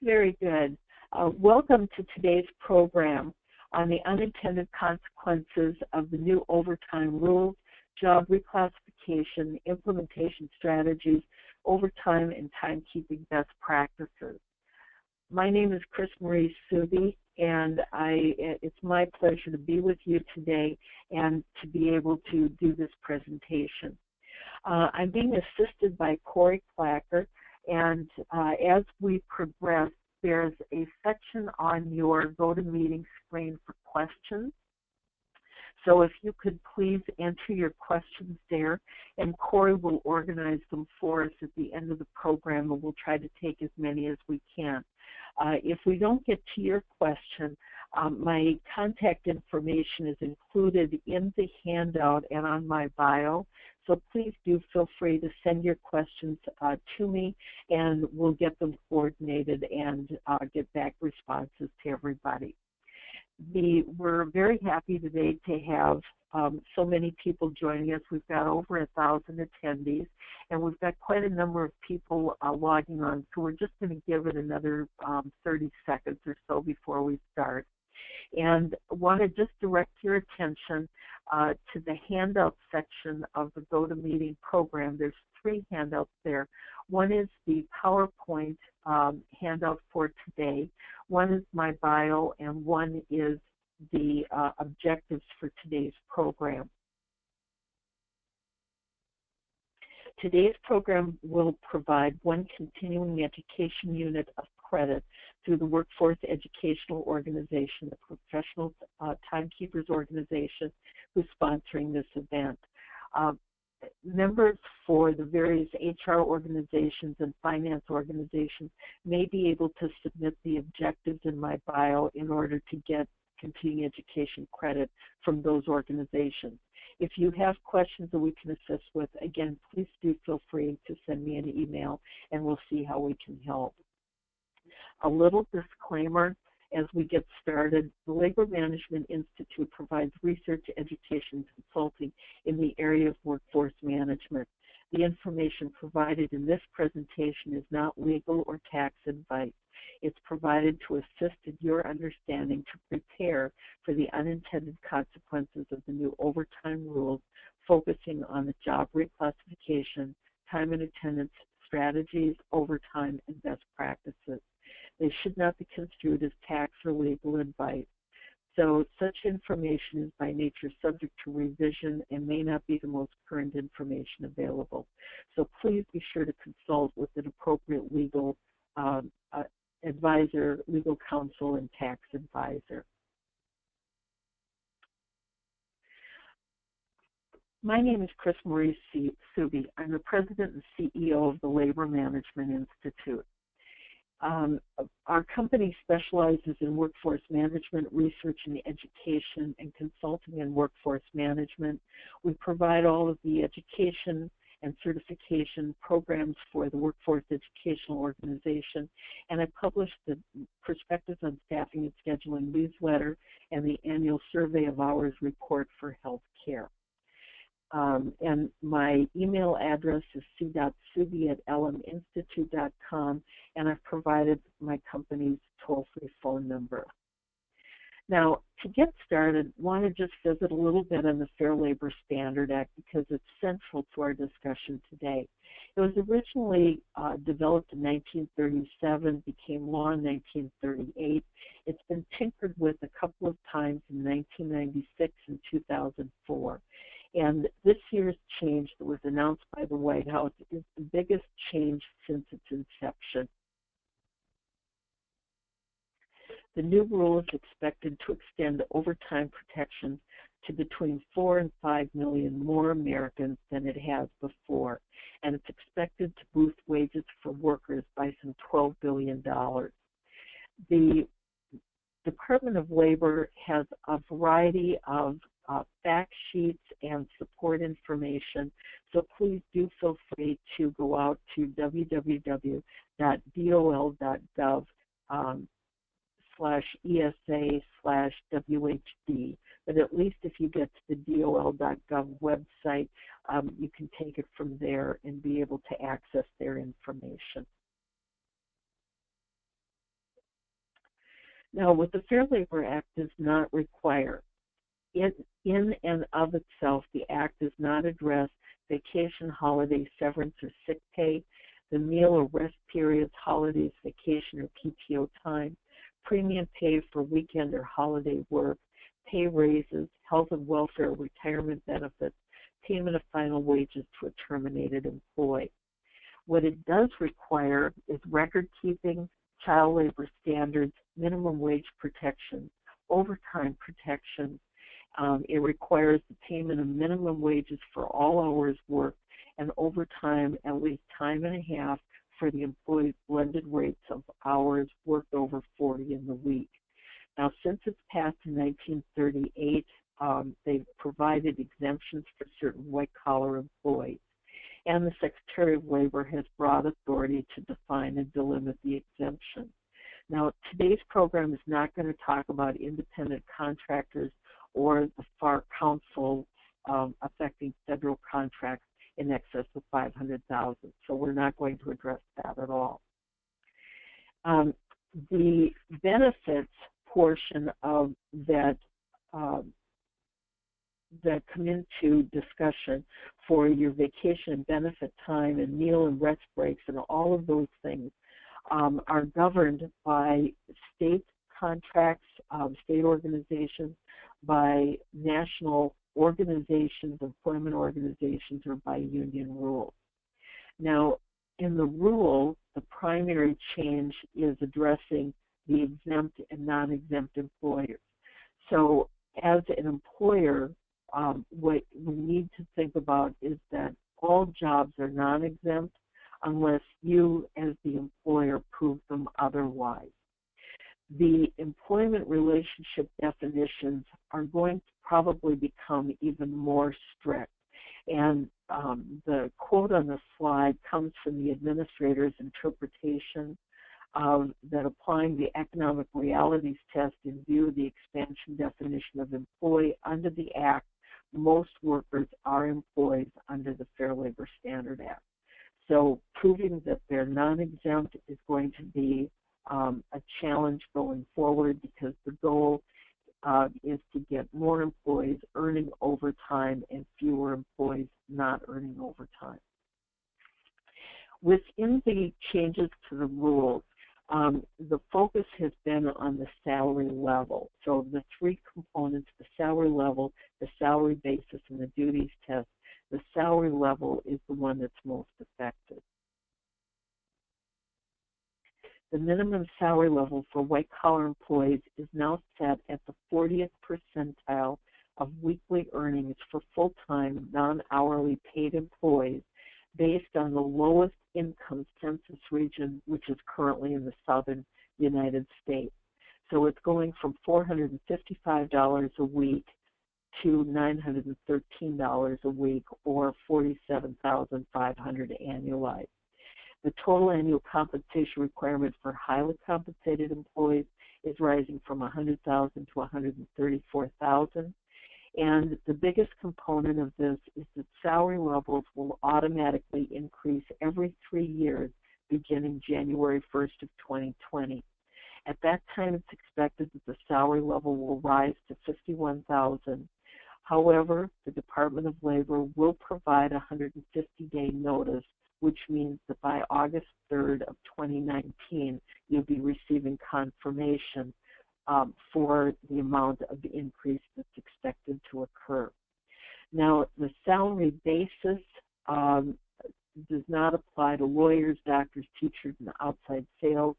Very good. Welcome to today's program on the unintended consequences of the new overtime rules, job reclassification, implementation strategies, overtime and timekeeping best practices. My name is Chris Marie Suby, and it's my pleasure to be with you today and to be able to do this presentation. I'm being assisted by Corey Clacker, and as we progress, there's a section on your GoToMeeting screen for questions. So if you could please enter your questions there, and Corey will organize them for us at the end of the program, and we'll try to take as many as we can. If we don't get to your question, my contact information is included in the handout and on my bio, so please do feel free to send your questions to me, and we'll get them coordinated and get back responses to everybody. We're very happy today to have so many people joining us. We've got over 1,000 attendees, and we've got quite a number of people logging on, so we're just going to give it another 30 seconds or so before we start. And I want to just direct your attention to the handout section of the GoToMeeting program. There's 3 handouts there. One is the PowerPoint handout for today. One is my bio, and one is the objectives for today's program. Today's program will provide one continuing education unit of credit through the Workforce Educational Organization, the Professional Timekeepers Organization, who's sponsoring this event. Members for the various HR organizations and finance organizations may be able to submit the objectives in my bio in order to get continuing education credit from those organizations. If you have questions that we can assist with, again, please do feel free to send me an email, and we'll see how we can help. A little disclaimer as we get started. The Labor Management Institute provides research, education, and consulting in the area of workforce management. The information provided in this presentation is not legal or tax advice. It's provided to assist in your understanding to prepare for the unintended consequences of the new overtime rules, focusing on the job reclassification, time and attendance strategies, overtime, and best practices. They should not be construed as tax or legal advice. So such information is by nature subject to revision and may not be the most current information available. So please be sure to consult with an appropriate legal advisor, legal counsel, and tax advisor. My name is Chris Marie Suby. I'm the President and CEO of the Labor Management Institute. Our company specializes in workforce management, research and education, and consulting in workforce management. We provide all of the education and certification programs for the Workforce Educational Organization, and I published the Perspectives on Staffing and Scheduling newsletter and the annual Survey of Hours report for healthcare. And my email address is c.suby@lminstitute.com, and I've provided my company's toll-free phone number. Now, to get started, I want to just visit a little bit on the Fair Labor Standard Act because it's central to our discussion today. It was originally developed in 1937, became law in 1938. It's been tinkered with a couple of times in 1996 and 2004. And this year's change that was announced by the White House is the biggest change since its inception. The new rule is expected to extend overtime protections to between 4 and 5 million more Americans than it has before, and it's expected to boost wages for workers by some $12 billion. The Department of Labor has a variety of fact sheets and support information, so please do feel free to go out to www.dol.gov/ESA/WHD, but at least if you get to the dol.gov website, you can take it from there and be able to access their information. Now, what the Fair Labor Act does not require, in and of itself, the Act does not address vacation, holiday, severance, or sick pay, the meal or rest periods, holidays, vacation, or PTO time, premium pay for weekend or holiday work, pay raises, health and welfare, retirement benefits, payment of final wages to a terminated employee. What it does require is record keeping, child labor standards, minimum wage protection, overtime protection. It requires the payment of minimum wages for all hours worked and overtime at least time and a half for the employee's blended rates of hours worked over 40 in the week. Now, since it's passed in 1938, they've provided exemptions for certain white-collar employees, and the Secretary of Labor has broad authority to define and delimit the exemption. Now, today's program is not going to talk about independent contractors or the FAR Council affecting federal contracts in excess of $500,000, so we're not going to address that at all. The benefits portion of that that come into discussion for your vacation and benefit time and meal and rest breaks and all of those things are governed by state contracts, state organizations, by national organizations, employment organizations, or by union rules. Now, in the rule, the primary change is addressing the exempt and non-exempt employers. So as an employer, what we need to think about is that all jobs are non-exempt unless you, as the employer, prove them otherwise. The employment relationship definitions are going to probably become even more strict. And the quote on the slide comes from the administrator's interpretation that applying the economic realities test in view of the expansion definition of employee under the Act, most workers are employees under the Fair Labor Standard Act. So proving that they're non-exempt is going to be a challenge going forward, because the goal is to get more employees earning overtime and fewer employees not earning overtime. Within the changes to the rules, the focus has been on the salary level. So the three components, the salary level, the salary basis, and the duties test, the salary level is the one that's most affected. The minimum salary level for white-collar employees is now set at the 40th percentile of weekly earnings for full-time, non-hourly paid employees based on the lowest income census region, which is currently in the southern United States. So it's going from $455 a week to $913 a week, or $47,500 annualized. The total annual compensation requirement for highly compensated employees is rising from $100,000 to $134,000. And the biggest component of this is that salary levels will automatically increase every 3 years beginning January 1st of 2020. At that time, it's expected that the salary level will rise to $51,000. However, the Department of Labor will provide a 150-day notice, which means that by August 3rd of 2019, you'll be receiving confirmation for the amount of the increase that's expected to occur. Now, the salary basis does not apply to lawyers, doctors, teachers, and outside sales.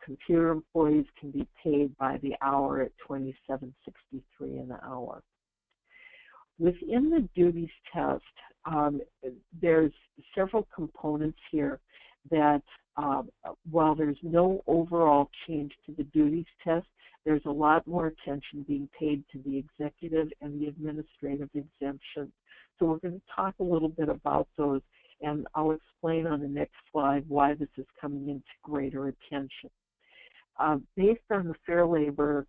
Computer employees can be paid by the hour at $27.63 an hour. Within the duties test, there's several components here that while there's no overall change to the duties test, there's a lot more attention being paid to the executive and the administrative exemptions. So we're going to talk a little bit about those, and I'll explain on the next slide why this is coming into greater attention. Based on the Fair Labor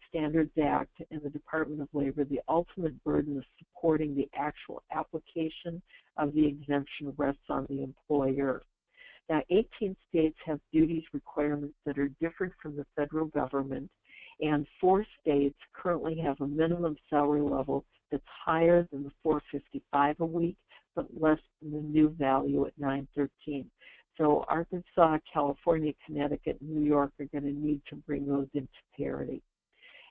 Standards Act and the Department of Labor, the ultimate burden of supporting the actual application of the exemption rests on the employer. Now, 18 states have duties requirements that are different from the federal government, and 4 states currently have a minimum salary level that's higher than the $455 a week, but less than the new value at $913. So Arkansas, California, Connecticut, and New York are going to need to bring those into parity.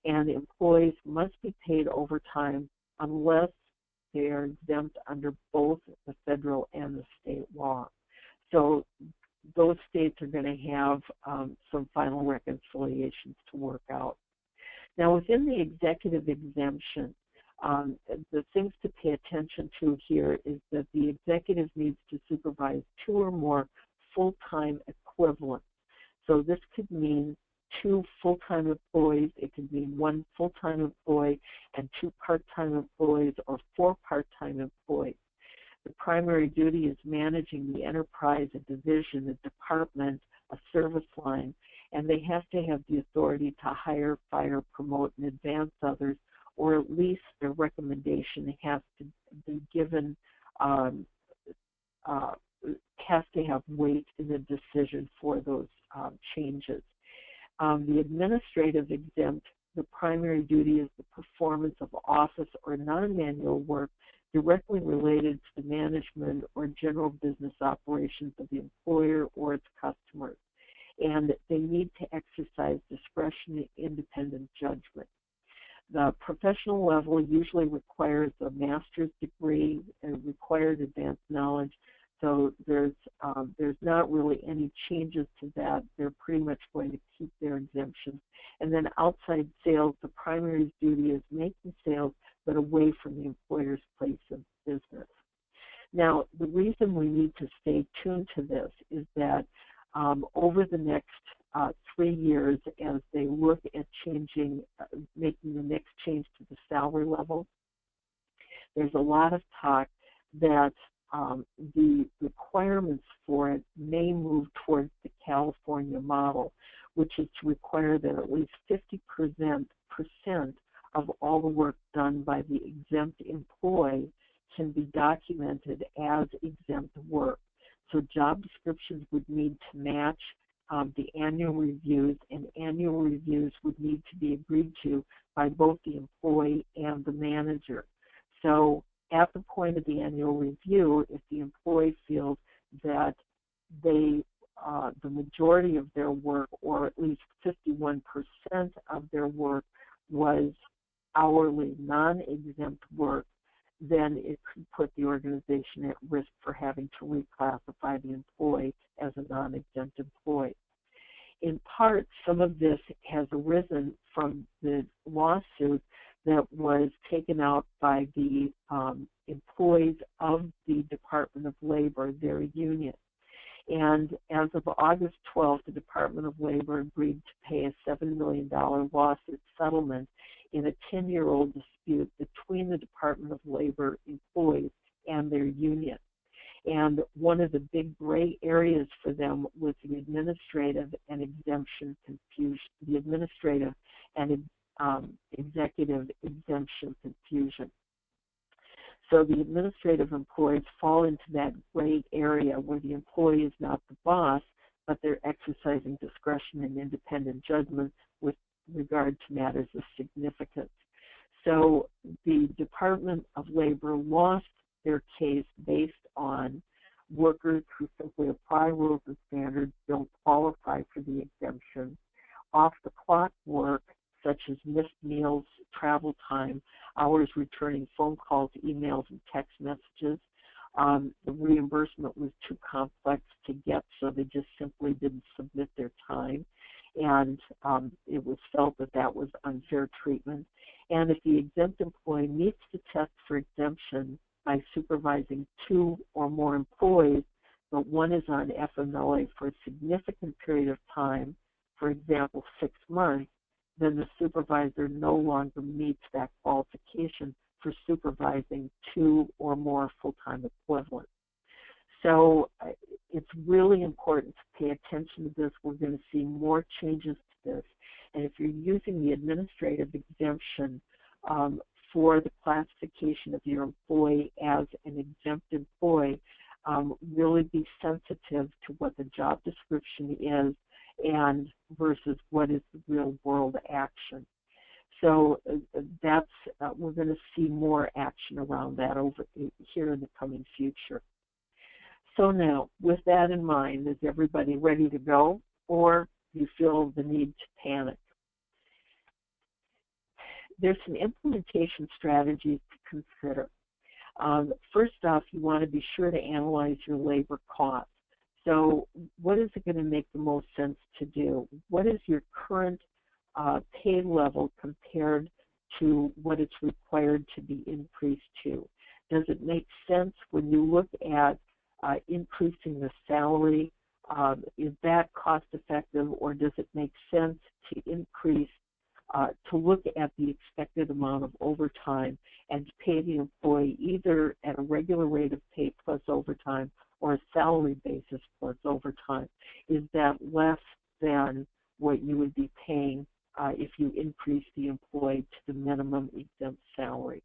And employees must be paid overtime unless they are exempt under both the federal and the state law. So those states are going to have some final reconciliations to work out. Now, within the executive exemption, the things to pay attention to here is that the executive needs to supervise 2 or more full-time equivalents. So this could mean 2 full-time employees, it could mean 1 full-time employee and 2 part-time employees, or 4 part-time employees. The primary duty is managing the enterprise, a division, a department, a service line, and they have to have the authority to hire, fire, promote, and advance others, or at least their recommendation has to be given, has to have weight in the decision for those changes. The administrative exempt, the primary duty is the performance of office or non-manual work directly related to the management or general business operations of the employer or its customers. And they need to exercise discretion and independent judgment. The professional level usually requires a master's degree and required advanced knowledge. So there's not really any changes to that. They're pretty much going to keep their exemptions. And then outside sales, the primary duty is making sales, but away from the employer's place of business. Now, the reason we need to stay tuned to this is that over the next 3 years, as they look at changing, making the next change to the salary level, there's a lot of talk that the requirements for it may move towards the California model, which is to require that at least 50% of all the work done by the exempt employee can be documented as exempt work. So job descriptions would need to match the annual reviews, and annual reviews would need to be agreed to by both the employee and the manager. So at the point of the annual review, if the employee feels that the majority of their work, or at least 51% of their work, was hourly non-exempt work, then it could put the organization at risk for having to reclassify the employee as a non-exempt employee. In part, some of this has arisen from the lawsuit that was taken out by the employees of the Department of Labor, their union. And as of August 12th, the Department of Labor agreed to pay a $7 million lawsuit settlement in a 10-year-old dispute between the Department of Labor employees and their union. And one of the big gray areas for them was the administrative and exemption confusion, the administrative and executive exemption confusion. So the administrative employees fall into that gray area where the employee is not the boss, but they're exercising discretion and independent judgment with regard to matters of significance. So the Department of Labor lost their case based on workers who simply apply rules and standards, don't qualify for the exemption, off-the-clock work, such as missed meals, travel time, hours returning phone calls, emails, and text messages. The reimbursement was too complex to get, so they just simply didn't submit their time. And it was felt that that was unfair treatment. And if the exempt employee meets the test for exemption by supervising 2 or more employees, but one is on FMLA for a significant period of time, for example, 6 months, then the supervisor no longer meets that qualification for supervising 2 or more full-time equivalents. So it's really important to pay attention to this. We're going to see more changes to this. And if you're using the administrative exemption for the classification of your employee as an exempt employee, really be sensitive to what the job description is and versus what is the real world action. So that's we're going to see more action around that over here in the coming future. So now, with that in mind, is everybody ready to go, or do you feel the need to panic? There's some implementation strategies to consider. First off, you want to be sure to analyze your labor costs. So what is it going to make the most sense to do? What is your current pay level compared to what it's required to be increased to? Does it make sense when you look at increasing the salary? Is that cost effective, or does it make sense to increase, to look at the expected amount of overtime and to pay the employee either at a regular rate of pay plus overtime or a salary basis plus overtime? Is that less than what you would be paying if you increase the employee to the minimum exempt salary?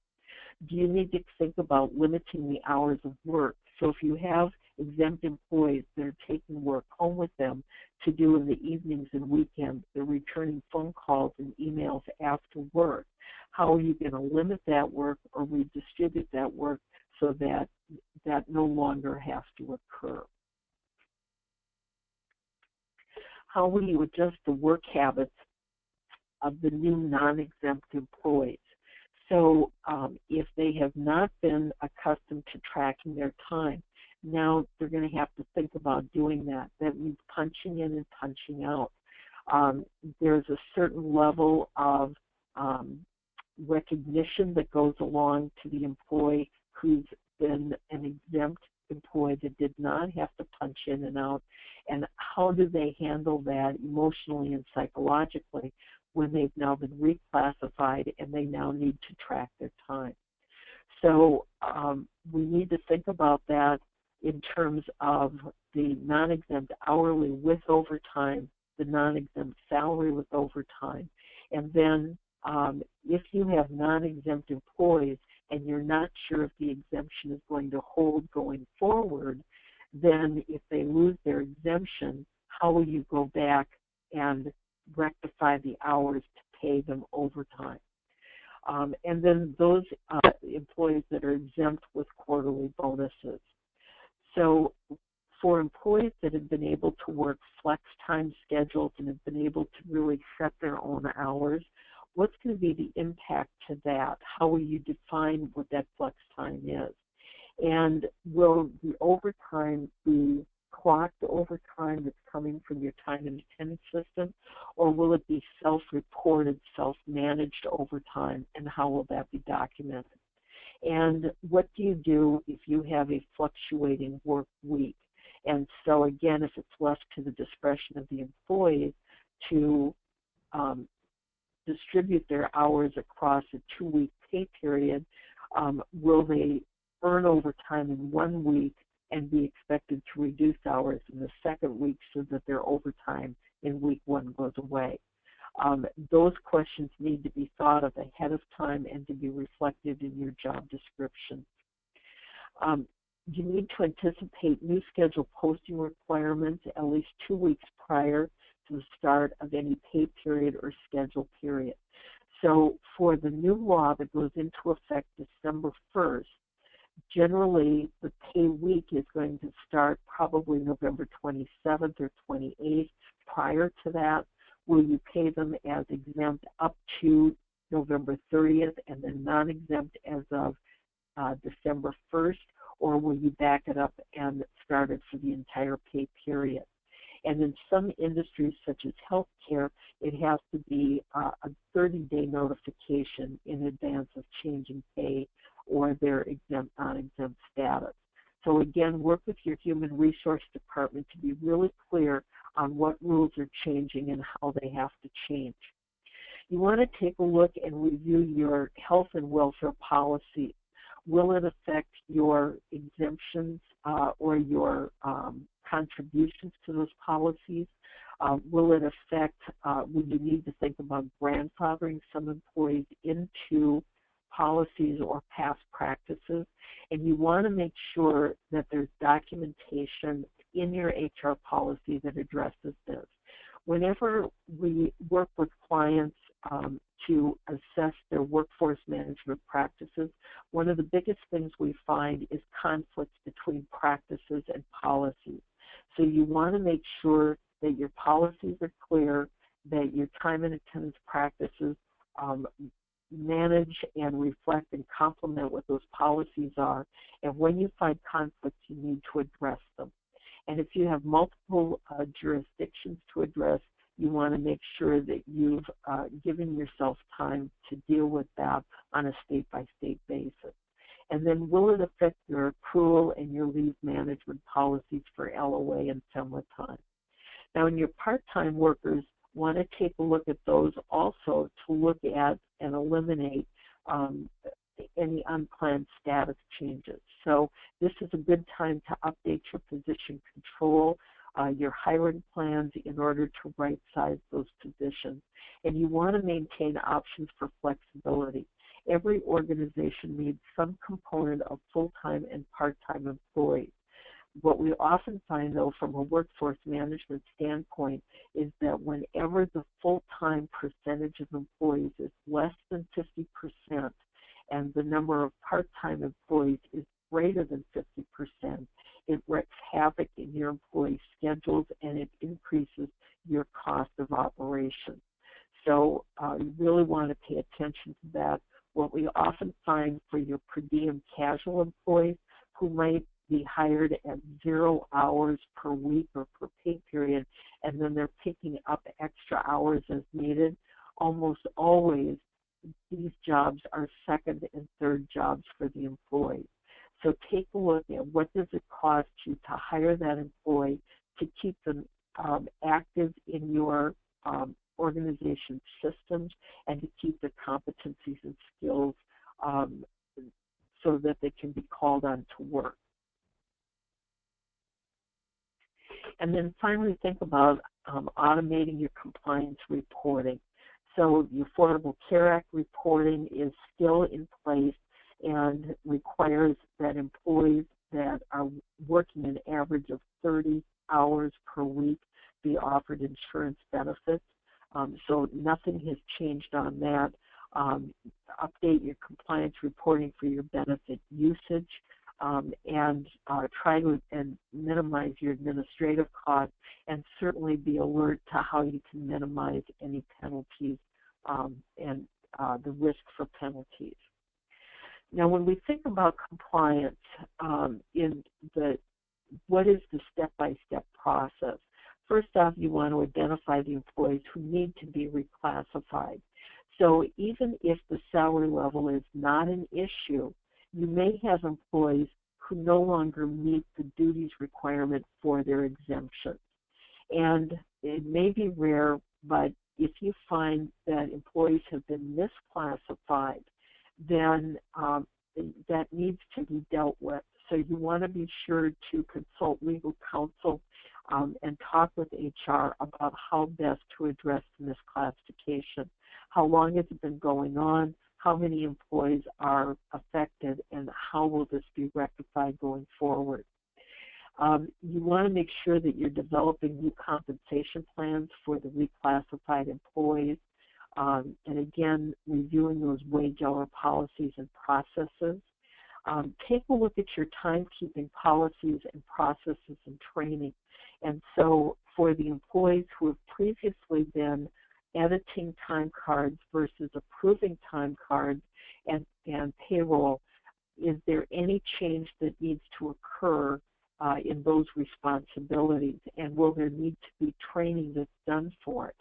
Do you need to think about limiting the hours of work? So if you have exempt employees that are taking work home with them to do in the evenings and weekends, they're returning phone calls and emails after work, how are you going to limit that work or redistribute that work so that that no longer has to occur? How will you adjust the work habits of the new non-exempt employees? So if they have not been accustomed to tracking their time, now they're going to have to think about doing that. That means punching in and punching out. There's a certain level of recognition that goes along to the employee who's been an exempt employee that did not have to punch in and out, and how do they handle that emotionally and psychologically when they've now been reclassified and they now need to track their time. So we need to think about that in terms of the non-exempt hourly with overtime, the non-exempt salary with overtime, and then if you have non-exempt employees and you're not sure if the exemption is going to hold going forward, then if they lose their exemption, how will you go back and rectify the hours to pay them overtime? And then those employees that are exempt with quarterly bonuses. So for employees that have been able to work flex time schedules and have been able to really set their own hours, what's going to be the impact to that? How will you define what that flex time is? And will the overtime be clocked overtime that's coming from your time and attendance system, or will it be self-reported, self-managed overtime, and how will that be documented? And what do you do if you have a fluctuating work week? And so again, if it's left to the discretion of the employees to distribute their hours across a 2-week pay period, will they earn overtime in 1 week and be expected to reduce hours in the second week so that their overtime in week 1 goes away? Those questions need to be thought of ahead of time and to be reflected in your job description. You need to anticipate new schedule posting requirements at least 2 weeks prior to the start of any pay period or schedule period. So for the new law that goes into effect December 1st, generally the pay week is going to start probably November 27th or 28th. Prior to that, will you pay them as exempt up to November 30th and then non-exempt as of December 1st, or will you back it up and start it for the entire pay period? And in some industries, such as healthcare, it has to be a 30-day notification in advance of changing pay or their exempt, non-exempt status. So again, work with your human resource department to be really clear on what rules are changing and how they have to change. You want to take a look and review your health and welfare policy. Will it affect your exemptions or your contributions to those policies? Will it affect, will you need to think about grandfathering some employees into policies or past practices, and you want to make sure that there's documentation in your HR policy that addresses this. Whenever we work with clients to assess their workforce management practices, one of the biggest things we find is conflicts between practices and policies. So you want to make sure that your policies are clear, that your time and attendance practices manage and reflect and complement what those policies are. And when you find conflicts, you need to address them. And if you have multiple jurisdictions to address, you want to make sure that you've given yourself time to deal with that on a state-by-state basis. And then will it affect your accrual and your leave management policies for LOA and FEMLA time? Now, in your part-time workers, want to take a look at those also to look at and eliminate any unplanned status changes. So this is a good time to update your position control, your hiring plans in order to right-size those positions. And you want to maintain options for flexibility. Every organization needs some component of full-time and part-time employees. What we often find, though, from a workforce management standpoint, is that whenever the full-time percentage of employees is less than 50% and the number of part-time employees is greater than 50%, it wreaks havoc in your employee schedules and it increases your cost of operation. So you really want to pay attention to that. What we often find for your per diem casual employees who might be hired at 0 hours per week or per pay period, and then they're picking up extra hours as needed, almost always these jobs are second and third jobs for the employees. So take a look at what does it cost you to hire that employee, to keep them active in your organization systems, and to keep their competencies and skills so that they can be called on to work. And then finally, think about automating your compliance reporting. So the Affordable Care Act reporting is still in place and requires that employees that are working an average of 30 hours per week be offered insurance benefits. So nothing has changed on that. Update your compliance reporting for your benefit usage. And try to minimize your administrative costs, and certainly be alert to how you can minimize any penalties and the risk for penalties. Now, when we think about compliance, what is the step-by-step process? First off, you want to identify the employees who need to be reclassified. So even if the salary level is not an issue, you may have employees who no longer meet the duties requirement for their exemptions. And it may be rare, but if you find that employees have been misclassified, then that needs to be dealt with. So you want to be sure to consult legal counsel and talk with HR about how best to address the misclassification. How long has it been going on? How many employees are affected, and how will this be rectified going forward? You want to make sure that you're developing new compensation plans for the reclassified employees, and again, reviewing those wage hour policies and processes. Take a look at your timekeeping policies and processes and training. And so for the employees who have previously been editing time cards versus approving time cards and payroll, is there any change that needs to occur in those responsibilities, and will there need to be training that's done for it?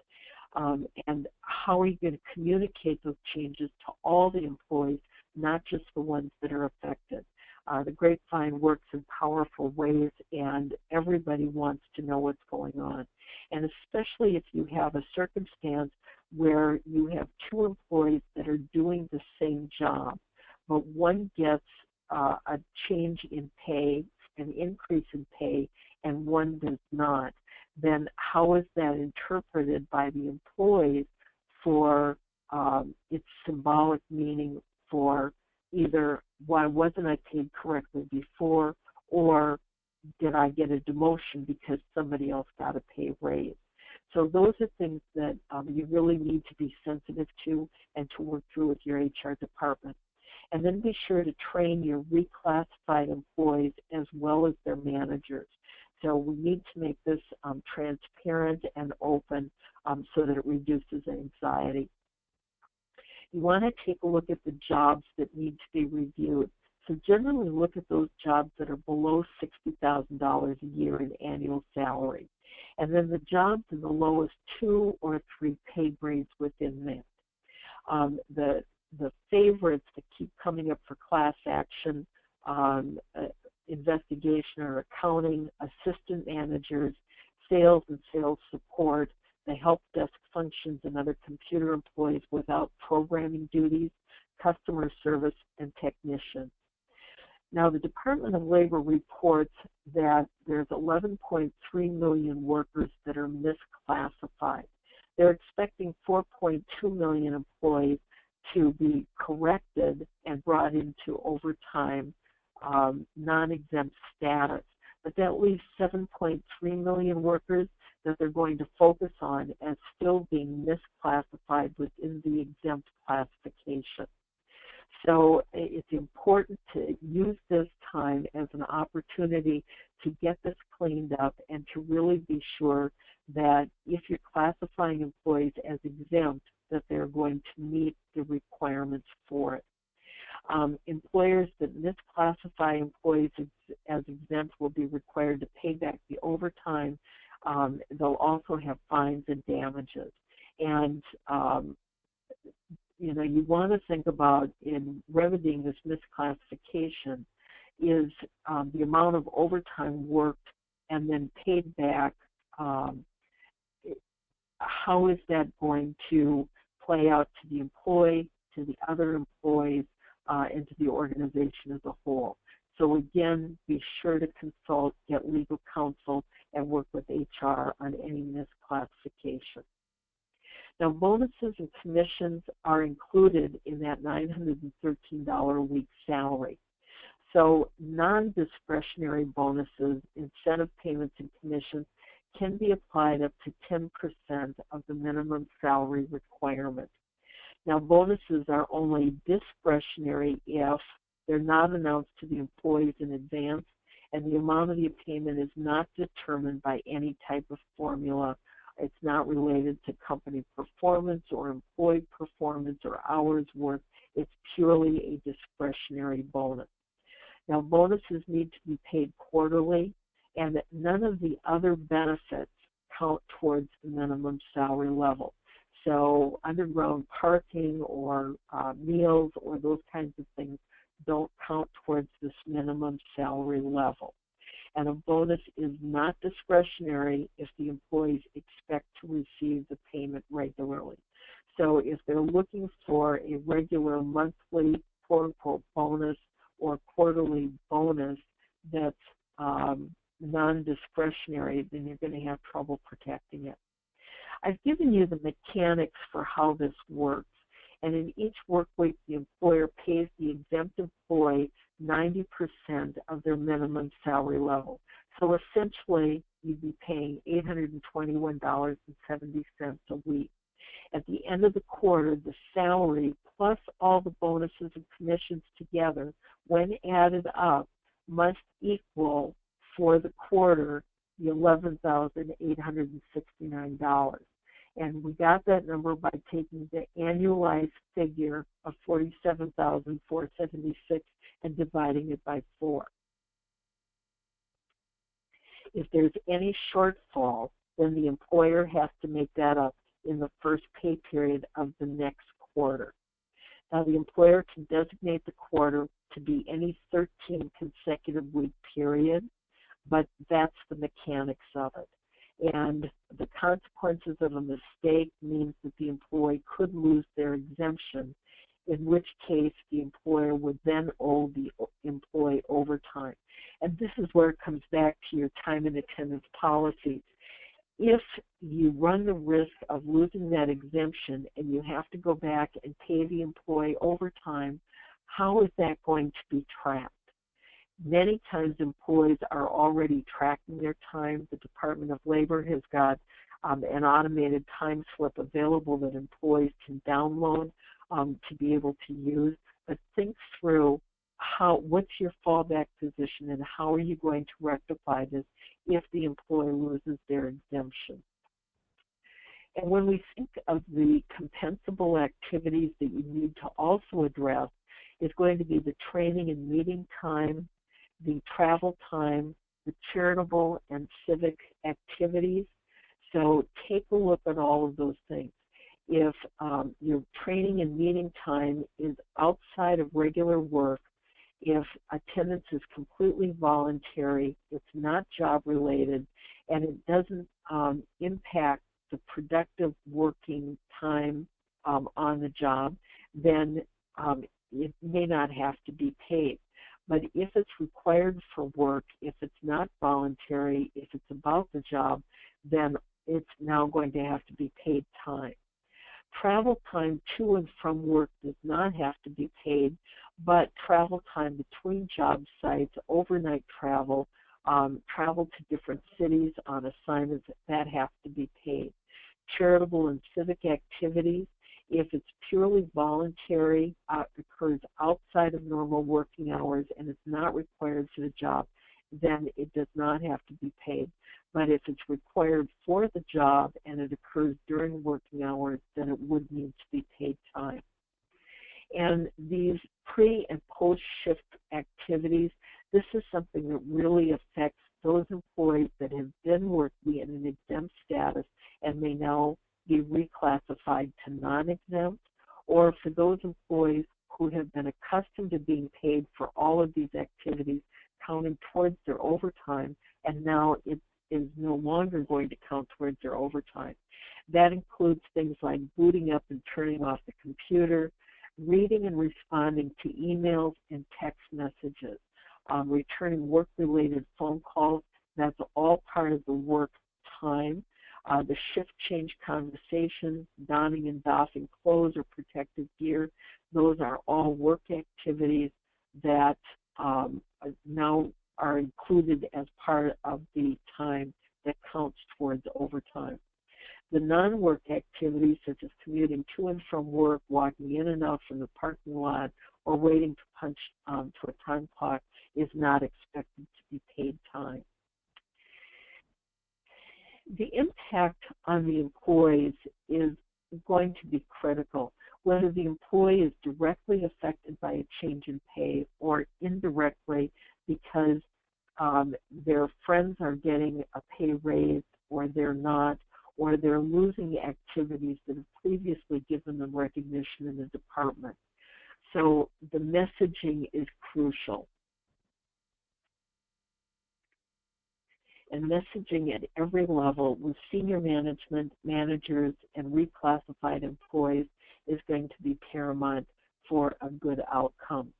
And how are you going to communicate those changes to all the employees, not just the ones that are affected? The grapevine works in powerful ways, and everybody wants to know what's going on. And especially if you have a circumstance where you have two employees that are doing the same job, but one gets a change in pay, an increase in pay, and one does not, then how is that interpreted by the employees for its symbolic meaning for either why wasn't I paid correctly before, or did I get a demotion because somebody else got a pay raise? So those are things that you really need to be sensitive to and to work through with your HR department. And then be sure to train your reclassified employees as well as their managers. So we need to make this transparent and open so that it reduces anxiety. You want to take a look at the jobs that need to be reviewed. So generally look at those jobs that are below $60,000 a year in annual salary. And then the jobs in the lowest 2 or 3 pay grades within that. The favorites that keep coming up for class action, investigation or accounting, assistant managers, sales and sales support, the help desk functions and other computer employees without programming duties, customer service, and technicians. Now, the Department of Labor reports that there's 11.3 million workers that are misclassified. They're expecting 4.2 million employees to be corrected and brought into overtime non-exempt status. But that leaves 7.3 million workers that they're going to focus on as still being misclassified within the exempt classification. So it's important to use this time as an opportunity to get this cleaned up and to really be sure that if you're classifying employees as exempt, that they're going to meet the requirements for it. Employers that misclassify employees as exempt will be required to pay back the overtime. They'll also have fines and damages. And you want to think about in remedying this misclassification is the amount of overtime worked and then paid back. How is that going to play out to the employee, to the other employees, and to the organization as a whole? So again, be sure to consult, get legal counsel, and work with HR on any misclassification. Now, bonuses and commissions are included in that $913 a week salary. So non-discretionary bonuses, incentive payments, and commissions can be applied up to 10% of the minimum salary requirement. Now, bonuses are only discretionary if they're not announced to the employees in advance, and the amount of the payment is not determined by any type of formula. It's not related to company performance or employee performance or hours worked. It's purely a discretionary bonus. Now, bonuses need to be paid quarterly, and none of the other benefits count towards the minimum salary level. So underground parking or meals or those kinds of things don't count towards this minimum salary level. And a bonus is not discretionary if the employees expect to receive the payment regularly. So if they're looking for a regular monthly quote-unquote bonus or quarterly bonus that's non-discretionary, then you're going to have trouble protecting it. I've given you the mechanics for how this works. And in each work week, the employer pays the exempt employee 90% of their minimum salary level. So essentially, you'd be paying $821.70 a week. At the end of the quarter, the salary plus all the bonuses and commissions together, when added up, must equal for the quarter the $11,869. And we got that number by taking the annualized figure of $47,476 and dividing it by 4. If there's any shortfall, then the employer has to make that up in the first pay period of the next quarter. Now, the employer can designate the quarter to be any 13 consecutive week period, but that's the mechanics of it. And the consequences of a mistake means that the employee could lose their exemption, in which case the employer would then owe the employee overtime. And this is where it comes back to your time and attendance policies. If you run the risk of losing that exemption and you have to go back and pay the employee overtime how is that going to be tracked? Many times employees are already tracking their time. The Department of Labor has got an automated time slip available that employees can download to be able to use. But think through what's your fallback position and how are you going to rectify this if the employee loses their exemption. And when we think of the compensable activities that you need to also address, it's going to be the training and meeting time, the travel time, the charitable and civic activities. So take a look at all of those things. If your training and meeting time is outside of regular work, if attendance is completely voluntary, it's not job related, and it doesn't impact the productive working time on the job, then it may not have to be paid. But if it's required for work, if it's not voluntary, if it's about the job, then it's now going to have to be paid time. Travel time to and from work does not have to be paid, but travel time between job sites, overnight travel, travel to different cities on assignments, that has to be paid. Charitable and civic activities, if it's purely voluntary, occurs outside of normal working hours and it's not required for the job, then it does not have to be paid. But if it's required for the job and it occurs during working hours, then it would need to be paid time. And these pre- and post-shift activities, this is something that really affects those employees that have been working in an exempt status and may now be reclassified to non-exempt, or for those employees who have been accustomed to being paid for all of these activities counting towards their overtime, and now it is no longer going to count towards their overtime. That includes things like booting up and turning off the computer, reading and responding to emails and text messages, returning work-related phone calls. That's all part of the work time. The shift change conversations, donning and doffing clothes or protective gear, those are all work activities that now are included as part of the time that counts towards overtime. The non-work activities, such as commuting to and from work, walking in and out from the parking lot, or waiting to punch to a time clock, is not expected to be paid time. The impact on the employees is going to be critical, whether the employee is directly affected by a change in pay or indirectly because their friends are getting a pay raise or they're not, or they're losing activities that have previously given them recognition in the department. So the messaging is crucial. And messaging at every level with senior management, managers, and reclassified employees is going to be paramount for a good outcome.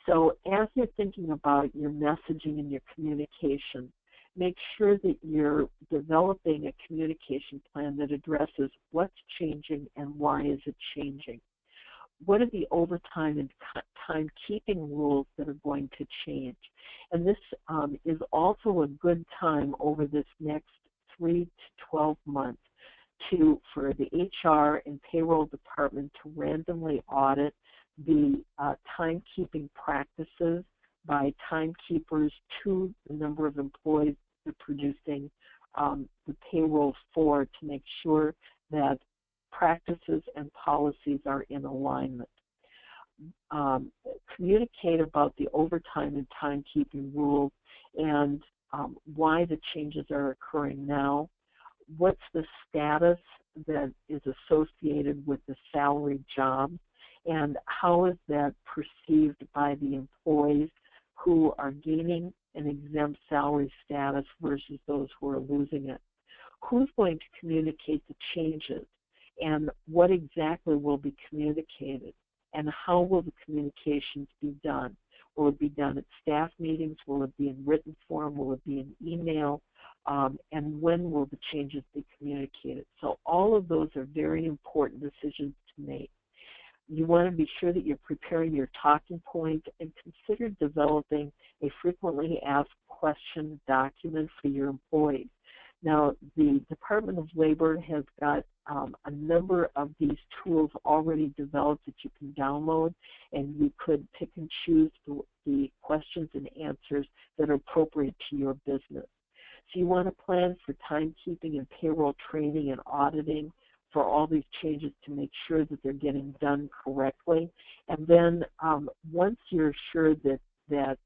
So as you're thinking about your messaging and your communication, make sure that you're developing a communication plan that addresses what's changing and why is it changing. What are the overtime and timekeeping rules that are going to change? And this is also a good time over this next 3 to 12 months for the HR and payroll department to randomly audit the timekeeping practices by timekeepers to the number of employees they're producing the payroll for, to make sure that practices and policies are in alignment. Communicate about the overtime and timekeeping rules and why the changes are occurring now. What's the status that is associated with the salaried job, and how is that perceived by the employees who are gaining an exempt salary status versus those who are losing it? Who's going to communicate the changes, and what exactly will be communicated, and how will the communications be done? Will it be done at staff meetings? Will it be in written form? Will it be in email? And when will the changes be communicated? So all of those are very important decisions to make. You want to be sure that you're preparing your talking points and consider developing a frequently asked question document for your employees. Now, the Department of Labor has got a number of these tools already developed that you can download, and you could pick and choose the questions and answers that are appropriate to your business. So you want to plan for timekeeping and payroll training and auditing for all these changes to make sure that they're getting done correctly. And then once you're sure that the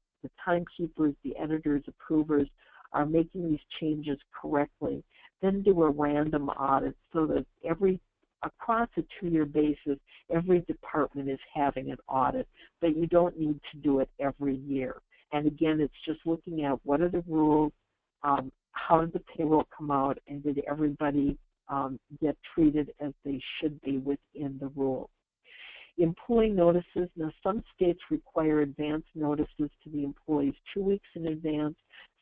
timekeepers, the editors, approvers are making these changes correctly, then do a random audit so that across a 2-year basis, every department is having an audit, but you don't need to do it every year. And again, it's just looking at what are the rules, how did the payroll come out, and did everybody get treated as they should be within the rules. Employee notices. Now, some states require advance notices to the employees 2 weeks in advance.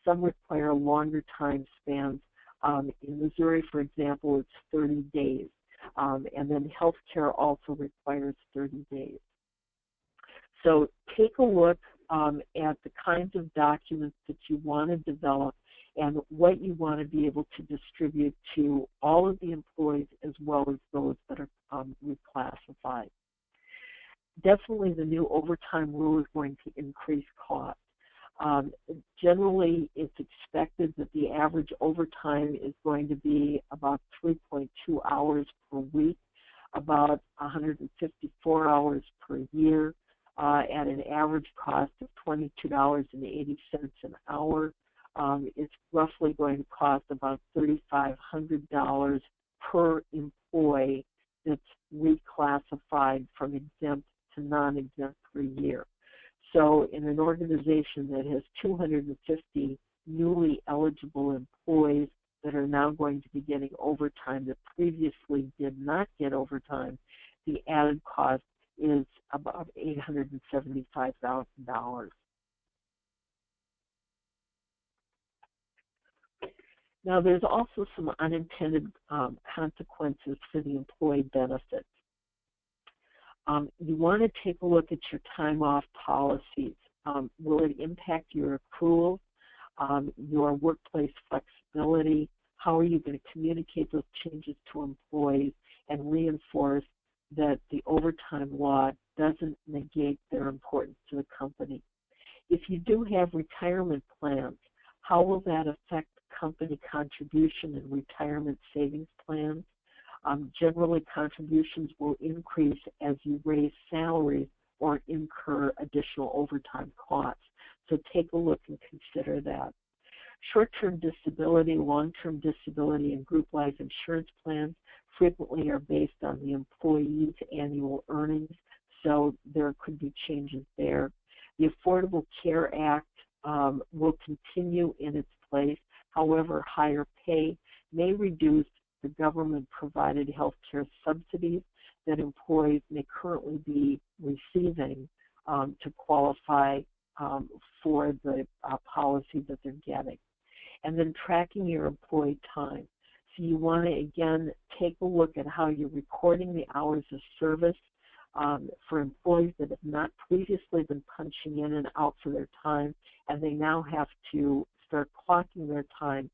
Some require longer time spans. In Missouri, for example, it's 30 days. And then healthcare also requires 30 days. So take a look at the kinds of documents that you want to develop and what you want to be able to distribute to all of the employees as well as those that are reclassified. Definitely the new overtime rule is going to increase costs. Generally, it's expected that the average overtime is going to be about 3.2 hours per week, about 154 hours per year, at an average cost of $22.80 an hour. It's roughly going to cost about $3,500 per employee that's reclassified from exempt to non-exempt per year. So in an organization that has 250 newly eligible employees that are now going to be getting overtime that previously did not get overtime, the added cost is about $875,000. Now, there's also some unintended consequences for the employee benefits. You want to take a look at your time off policies. Will it impact your accruals, your workplace flexibility? How are you going to communicate those changes to employees and reinforce that the overtime law doesn't negate their importance to the company? If you do have retirement plans, how will that affect company contribution and retirement savings plans? Generally, contributions will increase as you raise salaries or incur additional overtime costs. So take a look and consider that. Short-term disability, long-term disability, and group life insurance plans frequently are based on the employee's annual earnings, so there could be changes there. The Affordable Care Act will continue in its place. However, higher pay may reduce the government-provided health care subsidies that employees may currently be receiving to qualify for the policy that they're getting. And then tracking your employee time. So you want to, again, take a look at how you're recording the hours of service for employees that have not previously been punching in and out for their time, and they now have to start clocking their time.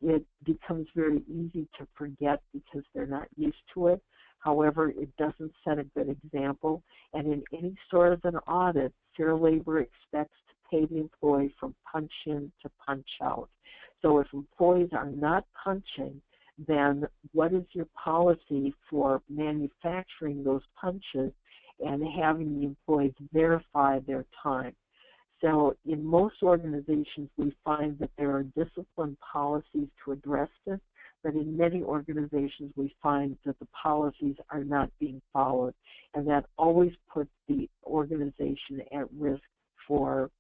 It becomes very easy to forget because they're not used to it. However, it doesn't set a good example. And in any sort of an audit, fair labor expects to pay the employee from punch in to punch out. So if employees are not punching, then what is your policy for manufacturing those punches and having the employees verify their time? So in most organizations, we find that there are discipline policies to address this, but in many organizations, we find that the policies are not being followed, and that always puts the organization at risk for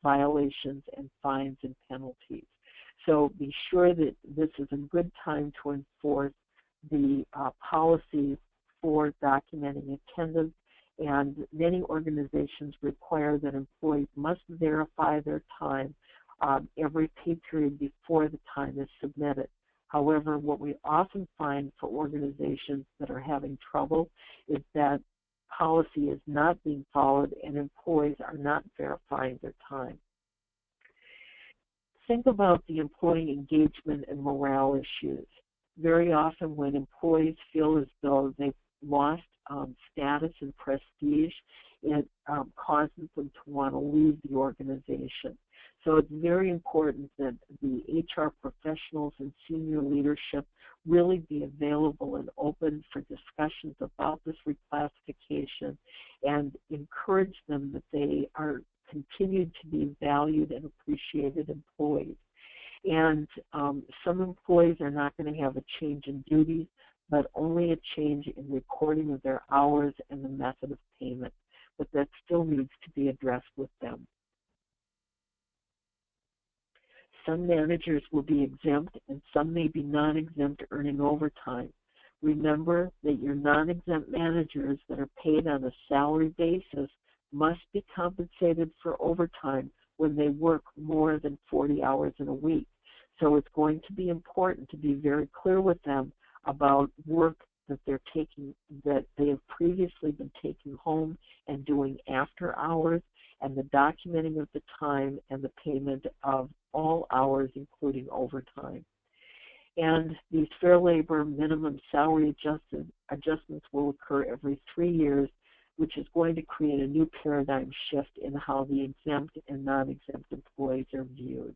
violations and fines and penalties. So be sure that this is a good time to enforce the policies for documenting attendance. And many organizations require that employees must verify their time every pay period before the time is submitted. However, what we often find for organizations that are having trouble is that policy is not being followed and employees are not verifying their time. Think about the employee engagement and morale issues. Very often when employees feel as though they've lost status and prestige, it causes them to want to leave the organization. So it's very important that the HR professionals and senior leadership really be available and open for discussions about this reclassification and encourage them that they are continued to be valued and appreciated employees. And some employees are not going to have a change in duties, but only a change in recording of their hours and the method of payment. But that still needs to be addressed with them. Some managers will be exempt and some may be non-exempt earning overtime. Remember that your non-exempt managers that are paid on a salary basis must be compensated for overtime when they work more than 40 hours in a week. So it's going to be important to be very clear with them about work that they're taking, that they have previously been taking home and doing after hours, and the documenting of the time and the payment of all hours, including overtime. And these fair labor minimum salary adjustments will occur every 3 years, which is going to create a new paradigm shift in how the exempt and non-exempt employees are viewed.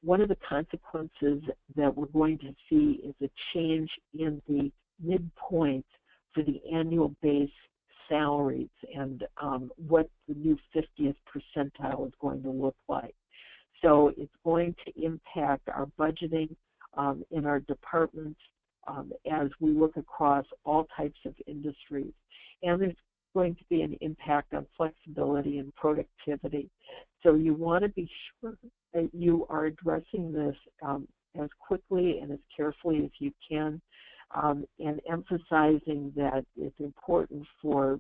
One of the consequences that we're going to see is a change in the midpoint for the annual base salaries and what the new 50th percentile is going to look like. So it's going to impact our budgeting in our departments as we look across all types of industries. And there's going to be an impact on flexibility and productivity. So you want to be sure that you are addressing this as quickly and as carefully as you can, and emphasizing that it's important for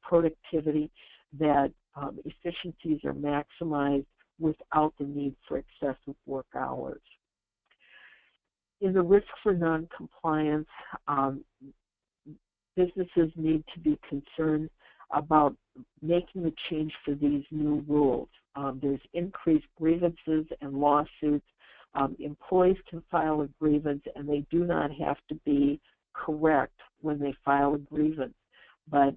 productivity, that efficiencies are maximized without the need for excessive work hours. In the risk for noncompliance, businesses need to be concerned about making the change for these new rules. There's increased grievances and lawsuits. Employees can file a grievance, and they do not have to be correct when they file a grievance. But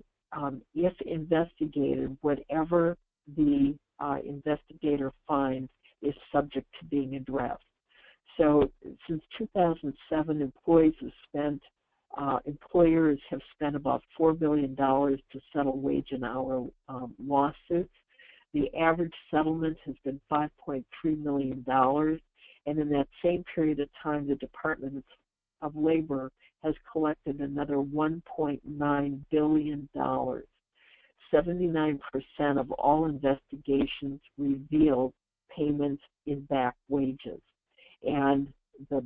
if investigated, whatever the investigator finds is subject to being addressed. So since 2007, employers have spent about $4 billion to settle wage and hour lawsuits. The average settlement has been $5.3 million. And in that same period of time, the Department of Labor has collected another $1.9 billion. 79% of all investigations revealed payments in back wages. And the